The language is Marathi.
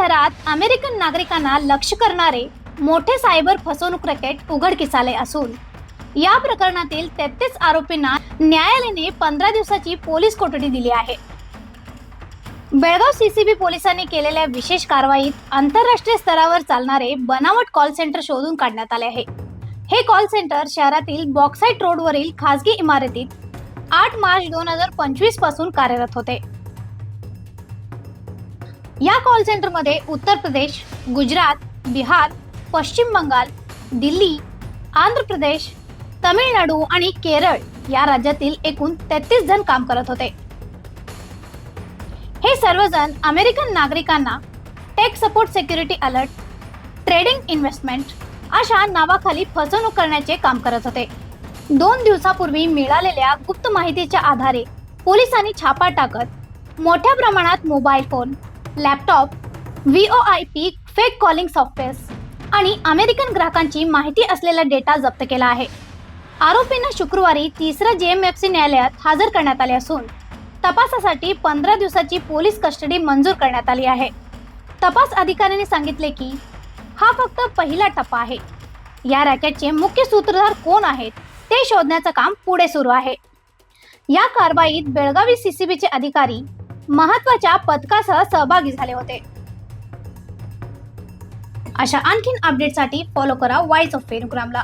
शहरात अमेरिकन नागरिकांना लक्ष्य करणारे मोठे सायबर फसवणूक रॅकेट उघडकीस आले असून या प्रकरणातील 33 आरोपींना न्यायालयाने 15 दिवसाची पोलीस कोठडी दिली आहे. बेळगाव सीसीबी पोलिसांनी केलेल्या विशेष कारवाईत आंतरराष्ट्रीय स्तरावर चालणारे बनावट कॉल सेंटर शोधून काढण्यात आले आहे. हे कॉल सेंटर शहरातील बॉक्साईट रोडवरील खासगी इमारतीत 8 मार्च 2025 पासून कार्यरत होते. या कॉल सेंटरमध्ये उत्तर प्रदेश, गुजरात, बिहार, पश्चिम बंगाल, दिल्ली, आंध्र प्रदेश, तमिळनाडू आणि केरळ या राज्यातील एकूण 33 जण काम करत होते. हे सर्वजण अमेरिकन नागरिकांना tech support, security alert, trading investment अशा नावाखाली फसवणूक करण्याचे काम करत होते. 2 दिवसापूर्वी मिळालेल्या गुप्त माहितीच्या आधारे पोलिसांनी छापा टाकत मोठ्या प्रमाणात mobile phone, laptop, VoIP fake calling softwares आणि अमेरिकन ग्राहकांची माहिती असलेला डेटा जप्त केला आहे. आरोपींना शुक्रवारी 3 JMFC न्यायालयात हजर करण्यात आले असून तपासासाठी 15 दिवसाची पोलीस कस्टडी मंजूर करण्यात आली आहे. तपास अधिकाऱ्यांनी सांगितले की हा फक्त पहिला टप्पा आहे. या रॅकेटचे मुख्य सूत्रधार कोण आहेत ते शोधण्याचं काम पुढे सुरू आहे. या कारवाईत बेळगावी सीसीबीचे अधिकारी महत्त्वाच्या पथकासह सहभागी झाले होते. अशा आणखीन अपडेटसाठी फॉलो करा वॉइस ऑफ फेनुग्रामला.